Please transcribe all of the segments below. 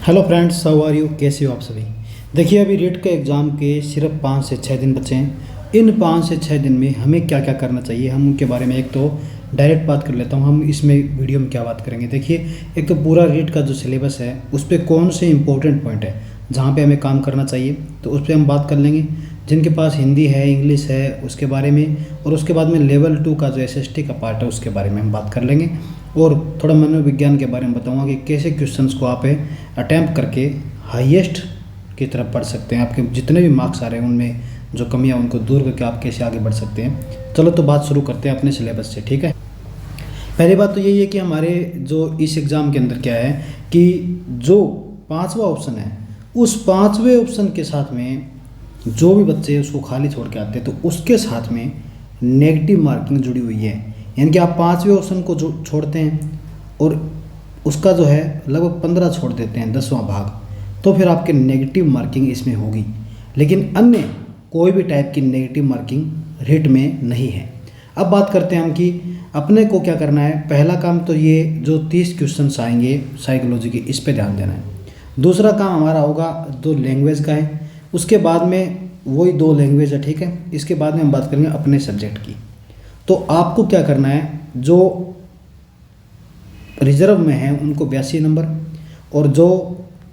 Hello friends, how are you? कैसे हो आप सभी? देखिए, अभी रीट के एग्ज़ाम के सिर्फ 5 से 6 दिन बचे हैं। इन 5 से 6 दिन में हमें क्या क्या करना चाहिए, हम उनके बारे में एक तो डायरेक्ट बात कर लेता हूँ। हम इसमें वीडियो में क्या बात करेंगे, देखिए, एक तो पूरा रीट का जो सिलेबस है उस पर कौन से इंपॉर्टेंट पॉइंट है जहाँ पे हमें काम करना चाहिए, तो उस पर हम बात कर लेंगे। जिनके पास हिंदी है, इंग्लिश है, उसके बारे में, और उसके बाद में लेवल 2 का जो एसएसटी का पार्ट है उसके बारे में हम बात कर लेंगे। और थोड़ा मनोविज्ञान के बारे में बताऊंगा कि कैसे क्वेश्चंस को आप अटैम्प्ट करके हाईएस्ट की तरफ बढ़ सकते हैं। आपके जितने भी मार्क्स आ रहे हैं उनमें जो कमियां उनको दूर करके आप कैसे आगे बढ़ सकते हैं। चलो तो बात शुरू करते हैं अपने सिलेबस से, ठीक है। पहली बात तो यही है कि हमारे जो इस एग्ज़ाम के अंदर क्या है कि जो 5वां ऑप्शन है, उस 5वें ऑप्शन के साथ में जो भी बच्चे उसको खाली छोड़ के आते हैं तो उसके साथ में नेगेटिव मार्किंग जुड़ी हुई है। यानी कि आप 5वें ऑप्शन को जो छोड़ते हैं और उसका जो है लगभग 15 छोड़ देते हैं, 10वां भाग, तो फिर आपके नेगेटिव मार्किंग इसमें होगी। लेकिन अन्य कोई भी टाइप की नेगेटिव मार्किंग रीट में नहीं है। अब बात करते हैं हम कि अपने को क्या करना है। पहला काम तो ये जो 30 क्वेश्चंस आएंगे साइकोलॉजी के, इस पे ध्यान देना है। दूसरा काम हमारा होगा जो लैंग्वेज का है, उसके बाद में वही 2 लैंग्वेज है, ठीक है। इसके बाद में हम बात करेंगे अपने सब्जेक्ट की। तो आपको क्या करना है, जो रिजर्व में हैं उनको 82 नंबर, और जो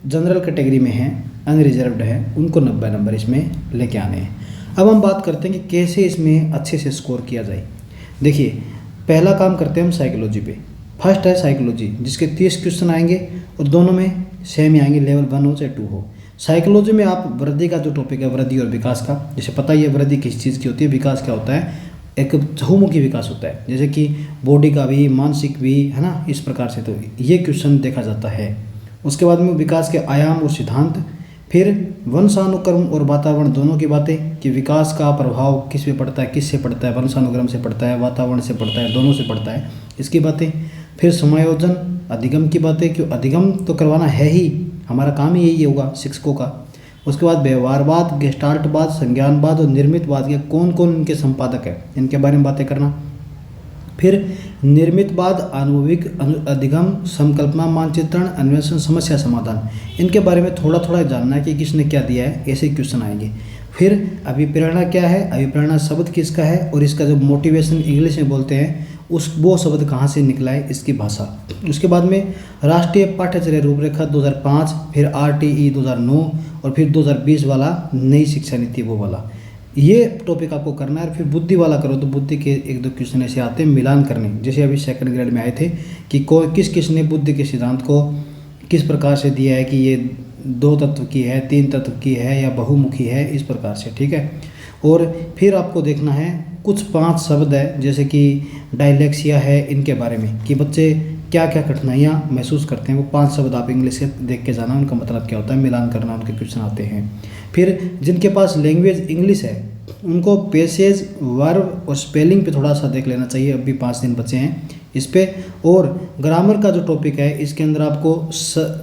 जनरल कैटेगरी में हैं, अनरिजर्व्ड है, उनको 90 नंबर इसमें लेके आने हैं। अब हम बात करते हैं कि कैसे इसमें अच्छे से स्कोर किया जाए। देखिए, पहला काम करते हैं हम साइकोलॉजी पे। फर्स्ट है साइकोलॉजी, जिसके 30 क्वेश्चन आएंगे और दोनों में सेम ही आएंगे, लेवल 1 हो चाहे 2 हो। साइकोलॉजी में आप वृद्धि का जो टॉपिक है, वृद्धि और विकास का, जैसे पता ही है वृद्धि किस चीज़ की होती है, विकास क्या होता है, एक बहुमुखी विकास होता है, जैसे कि बॉडी का भी, मानसिक भी, है ना, इस प्रकार से। तो ये क्वेश्चन देखा जाता है। उसके बाद में विकास के आयाम और सिद्धांत, फिर वंशानुक्रम और वातावरण दोनों की बातें कि विकास का प्रभाव किस पे पड़ता है, किससे पड़ता है, वंशानुक्रम से पड़ता है, वातावरण से पड़ता है, दोनों से पड़ता है, इसकी बातें। फिर समायोजन, अधिगम की बातें, क्यों अधिगम तो करवाना है ही, हमारा काम ही यही होगा शिक्षकों का। उसके बाद व्यवहारवाद, गेस्टाल्टवाद, संज्ञानवाद और निर्मितवाद के कौन कौन इनके संपादक है, इनके बारे में बातें करना। फिर निर्मितवाद, आनुभविक अधिगम, संकल्पना मानचित्रण, अन्वेषण, समस्या समाधान, इनके बारे में थोड़ा थोड़ा जानना है कि किसने क्या दिया है, ऐसे क्वेश्चन आएंगे। फिर अभिप्रेरणा क्या है, अभिप्रेरणा शब्द किसका है, और इसका जो मोटिवेशन इंग्लिश में बोलते हैं वो शब्द कहाँ से निकला है, इसकी भाषा। उसके बाद में राष्ट्रीय पाठ्यचर्या रूपरेखा 2005, फिर आरटीई 2009, और फिर 2020 वाला नई शिक्षा नीति वो वाला, ये टॉपिक आपको करना है। फिर बुद्धि वाला करो तो बुद्धि के 1-2 क्वेश्चन ऐसे आते हैं मिलान करने, जैसे अभी सेकंड ग्रेड में आए थे कि किस ने बुद्धि के सिद्धांत को किस प्रकार से दिया है कि ये 2 तत्व की है, 3 तत्व की है, या बहुमुखी है, इस प्रकार से, ठीक है। और फिर आपको देखना है कुछ 5 शब्द है, जैसे कि डायलेक्सिया है, इनके बारे में कि बच्चे क्या क्या कठिनाइयाँ महसूस करते हैं, वो 5 शब्द आप इंग्लिश से देख के जाना, उनका मतलब क्या होता है, मिलान करना, उनके क्वेश्चन आते हैं। फिर जिनके पास लैंग्वेज इंग्लिश है उनको पैसेज, वर्ब और स्पेलिंग पे थोड़ा सा देख लेना चाहिए, अब भी 5 दिन बचे हैं इस पे। और ग्रामर का जो टॉपिक है, इसके अंदर आपको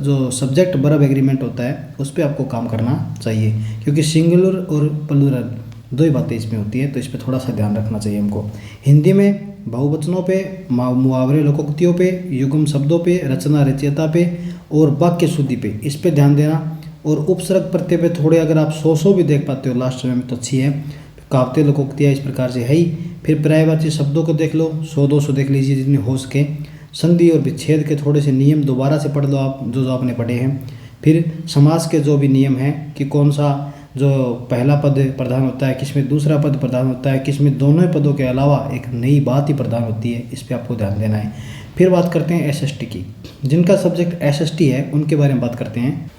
जो सब्जेक्ट वर्ब एग्रीमेंट होता है उस पर आपको काम करना चाहिए, क्योंकि सिंगुलर और प्लूरल 2 ही बातें इसमें होती है, तो इस पर थोड़ा सा ध्यान रखना चाहिए हमको। हिंदी में बहुवचनों पे, मुहावरे लोकोक्तियों पे, युग्म शब्दों पे, रचना रचयिता पे और वाक्य शुद्धि पे, इस पे ध्यान देना। और उपसर्ग प्रत्यय पे थोड़े अगर आप 100 भी देख पाते हो लास्ट में तो अच्छी है। कहावतें लोकोक्तियाँ इस प्रकार से है ही। फिर पर्यायवाची शब्दों को देख लो, 100-200 देख लीजिए जितनी हो सके। संधि और विच्छेद के थोड़े से नियम दोबारा से पढ़ लो आप, जो आपने पढ़े हैं। फिर समास के जो भी नियम हैं कि कौन सा जो पहला पद प्रधान होता है, किसमें दूसरा पद प्रधान होता है, किसमें दोनों पदों के अलावा एक नई बात ही प्रधान होती है, इस पर आपको ध्यान देना है। फिर बात करते हैं एसएसटी की। जिनका सब्जेक्ट एसएसटी है उनके बारे में बात करते हैं।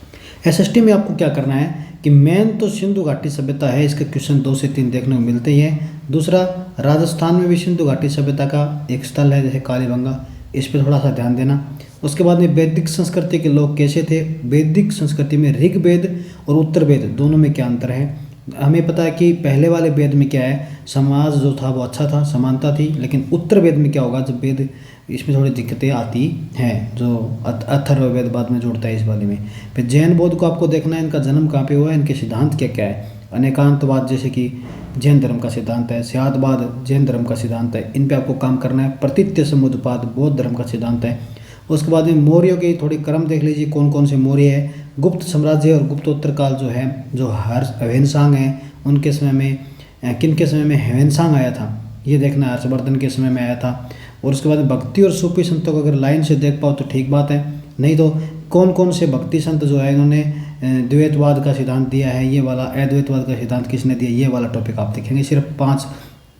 एसएसटी में आपको क्या करना है कि मेन तो सिंधु घाटी सभ्यता है, इसके क्वेश्चन 2 से 3 देखने को मिलते ही हैं। दूसरा, राजस्थान में भी सिंधु घाटी सभ्यता का एक स्थल है जैसे कालीबंगा, इस पर थोड़ा सा ध्यान देना। उसके बाद में वैदिक संस्कृति के लोग कैसे थे, वैदिक संस्कृति में ऋग्वेद और उत्तर वेद दोनों में क्या अंतर है। हमें पता है कि पहले वाले वेद में क्या है, समाज जो था वो अच्छा था, समानता थी, लेकिन उत्तर वेद में क्या होगा, जब वेद इसमें थोड़ी दिक्कतें आती हैं, जो अथर्ववेद बाद में जोड़ता है इस वाले में। फिर जैन बौद्ध को आपको देखना है, इनका जन्म कहाँ पे हुआ है, इनके सिद्धांत क्या क्या है। अनेकांतवाद जैसे कि जैन धर्म का सिद्धांत है, स्यादवाद जैन धर्म का सिद्धांत है, इन पे आपको काम करना है। प्रतीत्य समुद्पाद बौद्ध धर्म का सिद्धांत है। उसके बाद में मौर्यों के थोड़ी क्रम देख लीजिए, कौन कौन से मौर्य है। गुप्त साम्राज्य और गुप्तोत्तर काल जो है, जो ह्वेनसांग है उनके समय में, किन के समय में ह्वेनसांग आया था ये देखना, हर्षवर्धन के समय में आया था। और उसके बाद भक्ति और सूफी संतों को अगर लाइन से देख पाओ तो ठीक बात है, नहीं तो कौन कौन से भक्ति संत जो है इन्होंने द्वैतवाद का सिद्धांत दिया है, ये वाला अद्वैतवाद का सिद्धांत किसने दिया, ये वाला टॉपिक आप देखेंगे। सिर्फ 5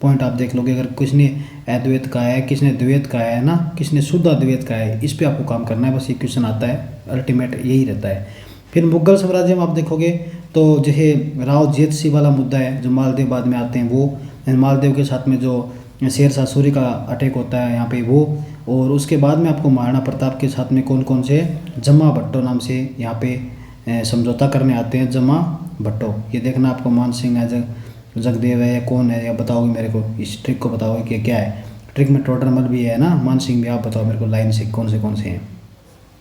पॉइंट आप देख लोगे, अगर किसने अद्वैत का है, किसने द्वैत का है ना, किसने शुद्ध अद्वैत का है, इस पे आपको काम करना है। बस ये क्वेश्चन आता है, अल्टीमेट यही रहता है। फिर मुगल साम्राज्य में आप देखोगे तो जैसे राव जेत सिंह वाला मुद्दा है, जो मालदेव बाद में आते हैं, वो मालदेव के साथ में जो शेरशाह सूरी का अटैक होता है यहाँ पे वो, और उसके बाद में आपको महाराणा प्रताप के साथ में कौन कौन से जमा भट्टो नाम से यहाँ पे समझौता करने आते हैं, जमा भट्टो। ये देखना आपको, मान सिंह है, जगदेव है या कौन है, या बताओगे मेरे को, इस ट्रिक को बताओगे कि क्या है। ट्रिक में टोडरमल भी है ना, मान सिंह भी, आप बताओ मेरे को लाइन से कौन से हैं।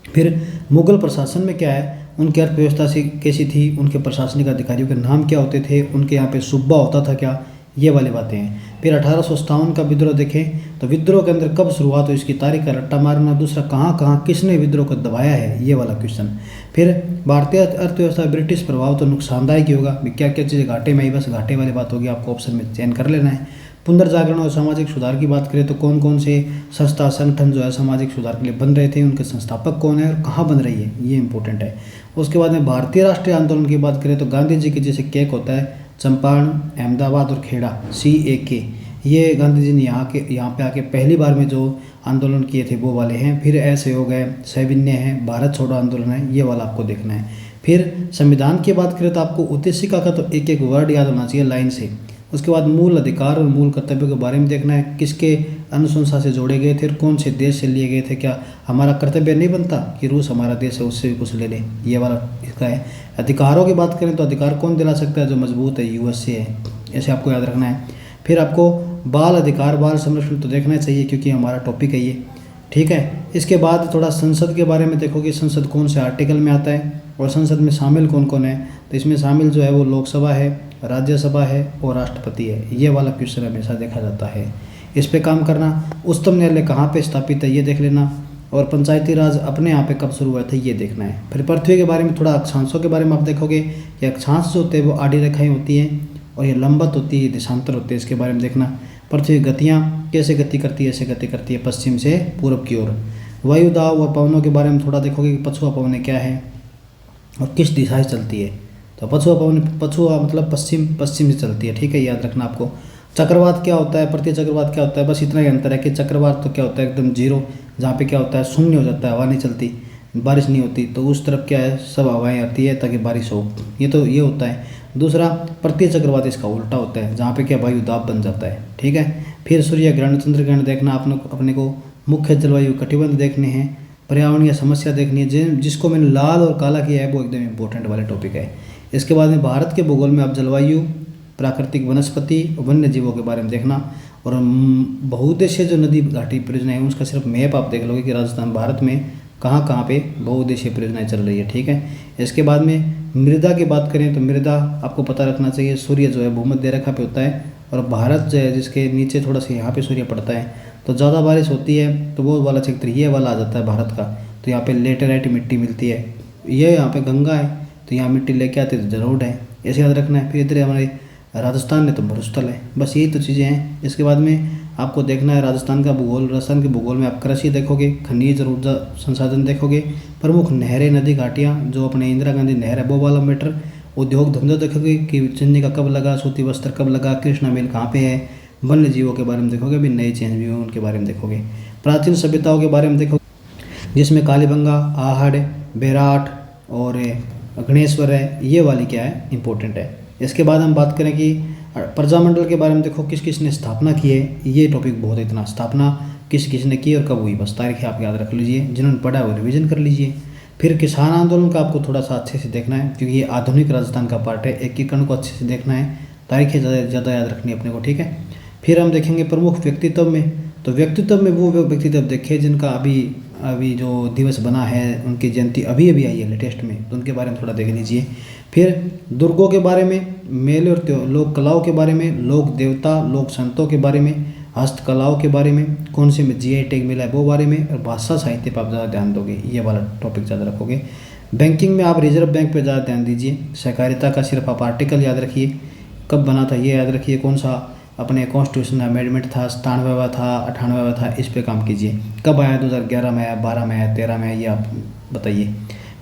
फिर मुगल प्रशासन में क्या है, उनकी अर्थव्यवस्था से कैसी थी, उनके प्रशासनिक अधिकारियों के नाम क्या होते थे, उनके यहाँ पे सूबा होता था क्या, ये वाली बातें हैं। फिर 1857 का विद्रोह देखें तो विद्रोह के अंदर कब शुरुआत हुई, इसकी तारीख का रट्टा मारना, दूसरा कहाँ कहाँ किसने विद्रोह को दबाया है, ये वाला क्वेश्चन। फिर भारतीय अर्थव्यवस्था ब्रिटिश प्रभाव तो नुकसानदायक ही होगा, क्या क्या चीज़ें घाटे में आई, बस घाटे वाली बात होगी, आपको ऑप्शन में चयन कर लेना है। पुनर्जागरण और सामाजिक सुधार की बात करें तो कौन कौन से संस्था संगठन जो है सामाजिक सुधार के लिए बन रहे थे, उनके संस्थापक कौन है और कहाँ बन रही है, ये इंपॉर्टेंट है। उसके बाद में भारतीय राष्ट्रीय आंदोलन की बात करें तो गांधी जी के जैसे केक होता है, चंपारण, अहमदाबाद और खेड़ा, CAK, ये गांधी जी ने यहाँ पे आके पहली बार में जो आंदोलन किए थे वो वाले हैं। फिर असहयोग है, सविनय है, भारत छोड़ो आंदोलन है, ये वाला आपको देखना है। फिर संविधान की बात करें तो आपको उद्देशिका का तो एक एक वर्ड याद होना चाहिए लाइन से। उसके बाद मूल अधिकार और मूल कर्तव्यों के बारे में देखना है, किसके अनुशंसा से जोड़े गए थे, कौन से देश से लिए गए थे। क्या हमारा कर्तव्य नहीं बनता कि रूस हमारा देश है, उससे भी कुछ ले लें, ये वाला इसका है। अधिकारों की बात करें तो अधिकार कौन दिला सकता है, जो मजबूत है, USA है, ऐसे आपको याद रखना है। फिर आपको बाल अधिकार, बाल संरक्षण तो देखना चाहिए क्योंकि हमारा टॉपिक है ये, ठीक है। इसके बाद थोड़ा संसद के बारे में देखोगे, संसद कौन से आर्टिकल में आता है और संसद में शामिल कौन कौन है। तो इसमें शामिल जो है वो लोकसभा है, राज्यसभा है और राष्ट्रपति है, ये वाला क्वेश्चन हमेशा देखा जाता है। इस पे काम करना। उच्चतम न्यायालय कहाँ पे स्थापित है, ये देख लेना। और पंचायती राज अपने यहाँ पे कब शुरू हुआ था, ये देखना है। फिर पृथ्वी के बारे में थोड़ा, अक्षांशों के बारे में आप देखोगे कि अक्षांश जो होते हैं वो आड़ी रेखाएं होती हैं और ये लंबत होती है, देशांतर होते हैं, इसके बारे में देखना। पृथ्वी गतियाँ कैसे गति करती है, ऐसे गति करती है पश्चिम से पूर्व की ओर। वायु दाव और पवनों के बारे में थोड़ा देखोगे कि पछुआ पवनें क्या है और किस दिशा से चलती है। तो पछुआ मतलब पश्चिम से चलती है, ठीक है, याद रखना आपको। चक्रवात क्या होता है, प्रति चक्रवात क्या होता है, बस इतना ही अंतर है कि चक्रवात तो क्या होता है एकदम जीरो, जहाँ पे क्या होता है शून्य हो जाता है, हवा नहीं चलती, बारिश नहीं होती, तो उस तरफ क्या है सब हवाएं आती है ताकि बारिश हो, ये होता है। दूसरा प्रति चक्रवात इसका उल्टा होता है, जहाँ पे क्या वायु दाब बन जाता है, ठीक है। फिर सूर्य ग्रहण, चंद्र ग्रहण देखना अपने को। मुख्य जलवायु कटिबंध देखने हैं। पर्यावरणीय समस्या देखनी है, जिसको मैंने लाल और काला किया है वो एकदम इंपॉर्टेंट वाले टॉपिक है। इसके बाद में भारत के भूगोल में आप जलवायु, प्राकृतिक वनस्पति, वन्य जीवों के बारे में देखना। और बहुउद्देशीय जो नदी घाटी परियोजना है उसका सिर्फ मैप आप देख लोगे कि राजस्थान भारत में कहाँ पे बहुउद्देशीय परियोजनाएं चल रही है, ठीक है। इसके बाद में मृदा की बात करें तो मृदा आपको पता रखना चाहिए, सूर्य जो है भूमध्य रेखा पे होता है और भारत जो है जिसके नीचे थोड़ा सा यहाँ पे सूर्य पड़ता है, तो ज़्यादा बारिश होती है तो वो वाला क्षेत्र ये वाला आ जाता है भारत का। तो यहाँ पे लेटेराइट मिट्टी मिलती है, ये यहाँ पे गंगा है तो यहाँ मिट्टी लेके आते तो जरूर है, ऐसे याद रखना है। फिर इधर हमारे राजस्थान में तो मरुस्थल है, बस यही तो चीज़ें हैं। इसके बाद में आपको देखना है राजस्थान का भूगोल। राजस्थान के भूगोल में आप कृषि देखोगे, खनिज और ऊर्जा संसाधन देखोगे, प्रमुख नहरें, नदी घाटियाँ, जो अपने इंदिरा गांधी नहर है वो वाला मैटर। उद्योग धंधा देखोगे कि चन्नी का कब लगा, सूती वस्त्र कब लगा, कृष्णा मिल कहाँ पे है। वन्य जीवों के बारे में देखोगे, अभी नए चेंज भी हुए उनके बारे में देखोगे। प्राचीन सभ्यताओं के बारे में देखोगे जिसमें कालीबंगा, आहड़, बेराट और गणेश्वर है, ये वाली क्या है इंपॉर्टेंट है। इसके बाद हम बात करें कि प्रजामंडल के बारे में देखो किस किस ने स्थापना की है, ये टॉपिक बहुत इतना, स्थापना किस किस ने की और कब हुई, बस तारीख आप याद रख लीजिए, जिन्होंने पढ़ा वो रिवीजन कर लीजिए। फिर किसान आंदोलन का आपको थोड़ा सा अच्छे से देखना है क्योंकि ये आधुनिक राजस्थान का पार्ट है, एकीकरण को अच्छे से देखना है, तारीखें ज़्यादा याद रखनी है अपने को, ठीक है। फिर हम देखेंगे प्रमुख व्यक्तित्व में, तो व्यक्तित्व में वो व्यक्तित्व देखे जिनका अभी जो दिवस बना है, उनकी जयंती अभी आई है लेटेस्ट में, तो उनके बारे में थोड़ा देख लीजिए। फिर दुर्गों के बारे में, मेले और लोक कलाओं के बारे में, लोक देवता, लोक संतों के बारे में, हस्तकलाओं के बारे में, कौन से में जीआई टैग मिला है वो बारे में, और भाषा साहित्य पर आप ज़्यादा ध्यान दोगे, ये वाला टॉपिक ज़्यादा रखोगे। बैंकिंग में आप रिजर्व बैंक पे ज़्यादा ध्यान दीजिए। सहकारिता का सिर्फ आप आर्टिकल याद रखिए, कब बना था ये याद रखिए, कौन सा अपने कॉन्स्टिट्यूशन अमेंडमेंट था, 97वां था, 98वां था, इस पे काम कीजिए। कब आया, 2011 में आया, 12 में आया, 13 में आया, ये आप बताइए।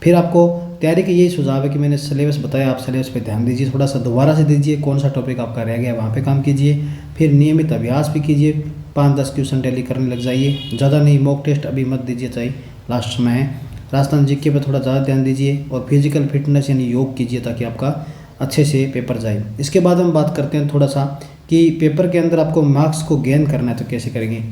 फिर आपको तैयारी के यही सुझाव है कि मैंने सिलेबस बताया, आप सिलेबस पे ध्यान दीजिए, थोड़ा सा दोबारा से दीजिए, कौन सा टॉपिक आपका रह गया वहाँ पे काम कीजिए। फिर नियमित अभ्यास भी कीजिए, 5-10 क्वेश्चन डेली करने लग जाइए, ज़्यादा नहीं, मॉक टेस्ट अभी मत दीजिए, चाहिए लास्ट में है। राजस्थान जीके पर थोड़ा ज़्यादा ध्यान दीजिए, और फिजिकल फिटनेस यानी योग कीजिए ताकि आपका अच्छे से पेपर जाए। इसके बाद हम बात करते हैं थोड़ा सा कि पेपर के अंदर आपको मार्क्स को गेन करना है तो कैसे करेंगे।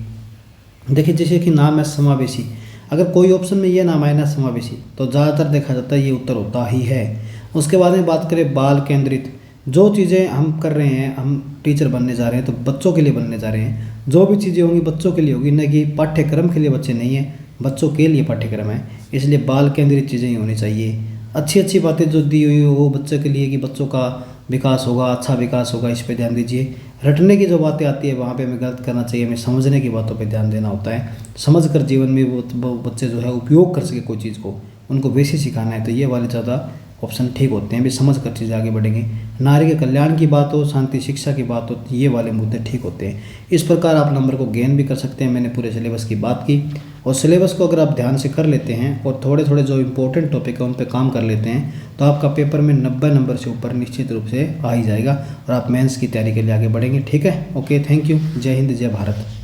देखिए, जैसे कि नाम है समावेशी, अगर कोई ऑप्शन में ये नाम आए ना समावेशी, तो ज़्यादातर देखा जाता है ये उत्तर होता ही है। उसके बाद में बात करें बाल केंद्रित, जो चीज़ें हम कर रहे हैं, हम टीचर बनने जा रहे हैं तो बच्चों के लिए बनने जा रहे हैं, जो भी चीज़ें होंगी बच्चों के लिए होगी, न कि पाठ्यक्रम के लिए बच्चे नहीं हैं, बच्चों के लिए पाठ्यक्रम है, इसलिए बाल केंद्रित चीज़ें ही होनी चाहिए। अच्छी अच्छी बातें जो दी हुई हो वो बच्चों के लिए, कि बच्चों का विकास होगा, अच्छा विकास होगा, इस पे ध्यान दीजिए। रटने की जो बातें आती है वहाँ पे हमें गलत करना चाहिए, हमें समझने की बातों पे ध्यान देना होता है, समझ कर जीवन में वो बच्चे जो है उपयोग कर सके कोई चीज़ को, उनको वैसे सिखाना है, तो ये वाले ज़्यादा ऑप्शन ठीक होते हैं, भी समझ कर चीज़ें आगे बढ़ेंगे। नारी के कल्याण की बात हो, शांति शिक्षा की बात हो, तो ये वाले मुद्दे ठीक होते हैं। इस प्रकार आप नंबर को गेन भी कर सकते हैं। मैंने पूरे सिलेबस की बात की, और सिलेबस को अगर आप ध्यान से कर लेते हैं और थोड़े थोड़े जो इंपॉर्टेंट टॉपिक है उन पर काम कर लेते हैं, तो आपका पेपर में 90 नंबर से ऊपर निश्चित रूप से आ ही जाएगा, और आप मेंस की तैयारी के लिए आगे बढ़ेंगे। ठीक है, ओके, थैंक यू, जय हिंद, जय भारत।